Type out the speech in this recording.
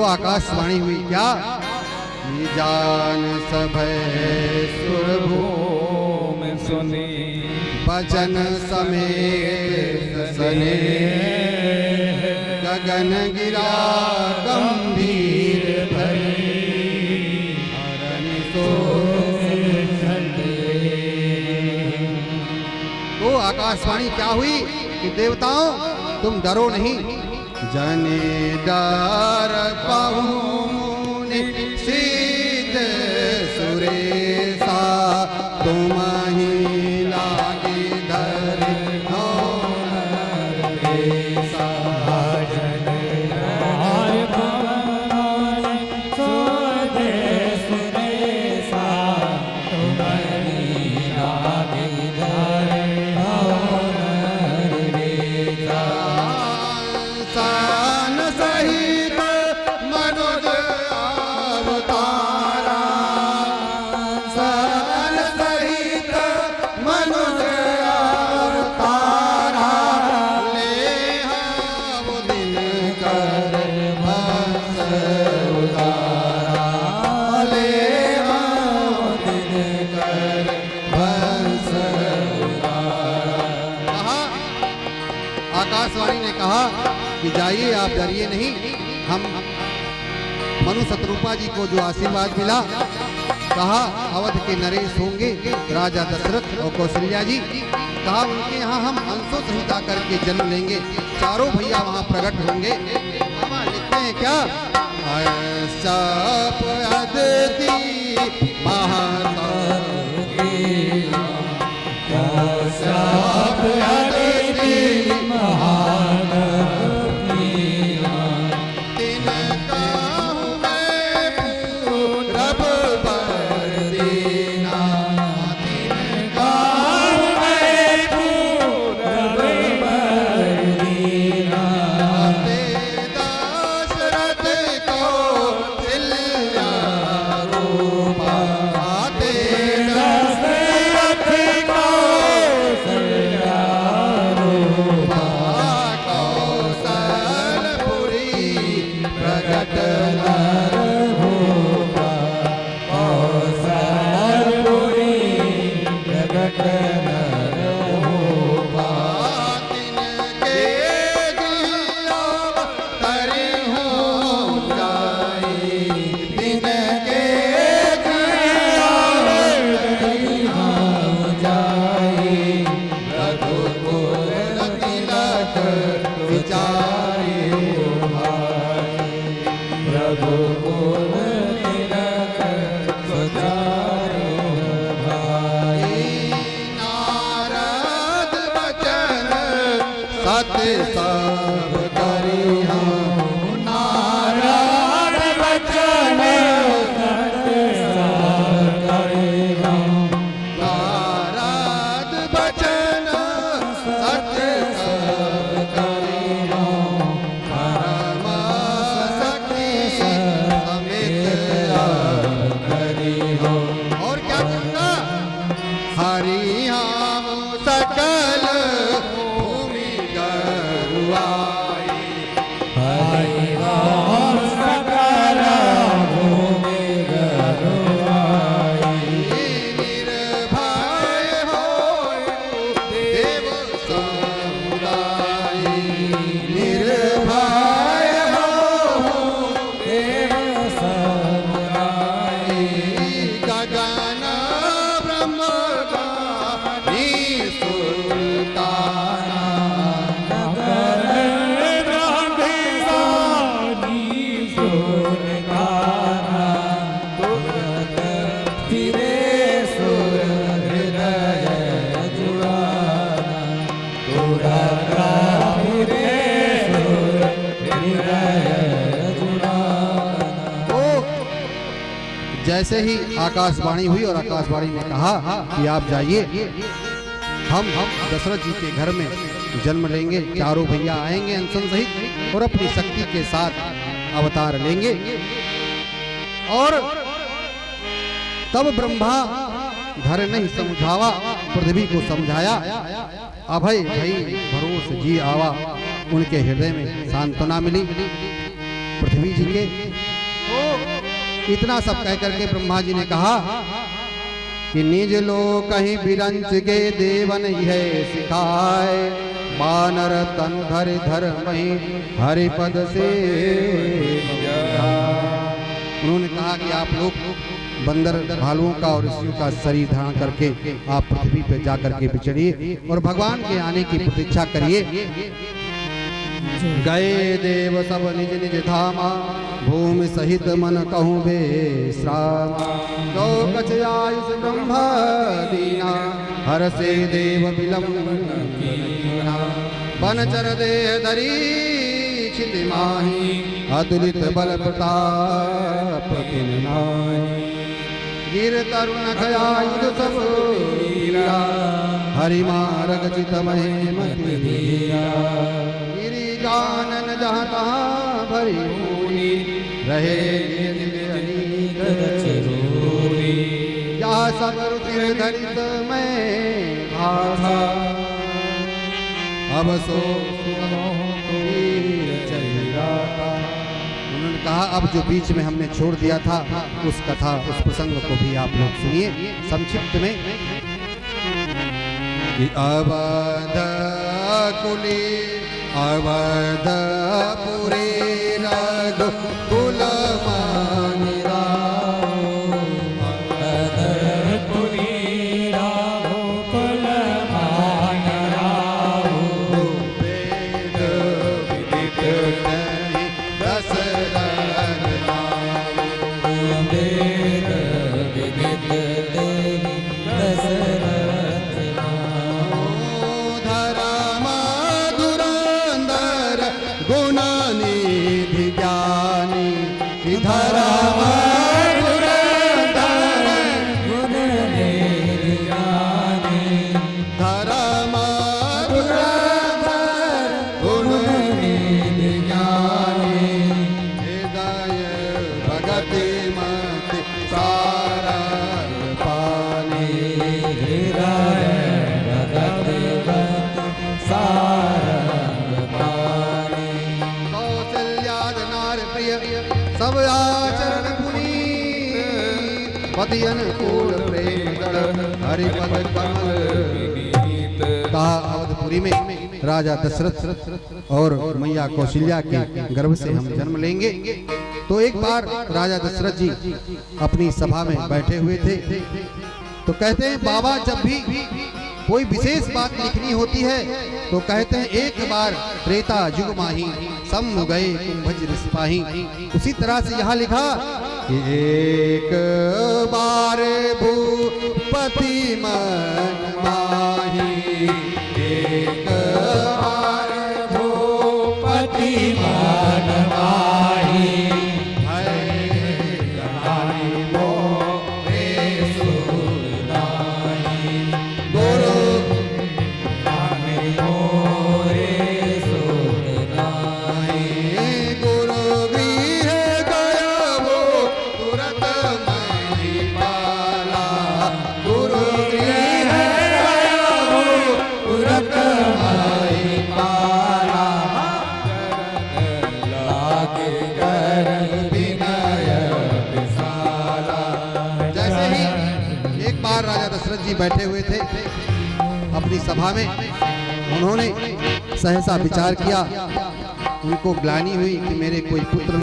तो आकाशवाणी हुई क्या, जान सभय सुरभूम सुनी वचन समेत सने गगन गिरा गंभीर भरी तो आकाशवाणी क्या हुई कि देवताओं तुम डरो नहीं। जने डर पाहुने सिद्ध सुरेशा तुम ही लागे धर आकाशवाणी ने कहा कि जाइए आप डरिए नहीं। हम मनु शत्रुपा जी को जो आशीर्वाद मिला, कहा अवध के नरेश होंगे राजा दशरथ और कौशल्या जी, कहा उनके यहाँ हम अंशों सहित आकर के जन्म लेंगे, चारों भैया वहाँ प्रकट होंगे। वहाँ लिखते हैं क्या, सब करी हम नारायण बचन सब करी हम नारद बचन सत्य सब करी हम परम शक्ति समेत करी हो। और क्या करना, हरि हम सकल जैसे ही आकाशवाणी हुई और आकाशवाणी ने कहा कि आप जाइए, हम दशरथ जी के घर में जन्म लेंगे, चारों भैया आएंगे अंशन सहित और अपनी शक्ति के साथ अवतार लेंगे। और तब ब्रह्मा धर नहीं समझावा, पृथ्वी को समझाया, अभय भई भरोस जी आवा, उनके हृदय में सांत्वना मिली। पृथ्वी जी के। इतना सब कह करके ब्रह्मा जी ने कहा कि निज लोक कहीं बिरंच के देवन है सिखाए, बानर तन धर धर्म हरिपद से। उन्होंने कहा कि आप लोग बंदर भालुओं का और ऋषियों का शरीर धारण करके आप पृथ्वी पे जाकर के विचरिए और भगवान के आने की प्रतीक्षा करिए। गए देव सब निज निज धामा, भूमि सहित मन कहूँ बेश्राम। जो कछ आयुष ब्रह्मा दीना, हर से देव विलम कीना। बनचर देह धरी क्षिति माही, अतुलित बल प्रताप किन नाहि। गिर तरुण खयायुध सब वीरा, हरि मार्ग चित मति धीरा। गिरि जानन जहाँ तहाँ भरी भूमि, रहे जहाँ सब रुचिर धरित में भाषा। अब सो उन्होंने कहा अब जो बीच में हमने छोड़ दिया था उस कथा उस प्रसंग को भी आप लोग सुनिए संक्षिप्त में। अवध कुली अवधपुरी रघुकुल मानि राम, अवधपुरी रघुकुल मानि राम। वेद विदित नहीं दशरथ नाम, वेद विदित नहीं दशरथ नाम। धर्म धुरंधर गुणनिधि ज्ञानी, धर्म धुरंधर गुणनिधि ज्ञानी, धर्म धुरंधर गुणनिधि ज्ञानी। हृदय भगति मति सारंग पानी, हृदय भगति मति सारंग पानी। कौशल्याद नार प्रिय सब आचरण पुनीत, पति अनुकूल प्रेम गण हरिपद कमल गीत। कहा अवधपुरी में राजा दशरथ और मैया कौशल्या के गर्भ से हम जन्म लेंगे। तो एक बार राजा दशरथ जी अपनी सभा में बैठे हुए थे तो कहते हैं बाबा जब भी कोई विशेष बात लिखनी होती है तो कहते हैं एक बार त्रेता युग माही, सम गए कुंभज रिस्पाही। उसी तरह से यहाँ लिखा कि एक बार भूपति मन माही, एक बार भूपति मन माही। बैठे हुए थे अपनी सभा में, उन्होंने सहसा विचार किया, उनको ग्लानि हुई कि मेरे कोई पुत्र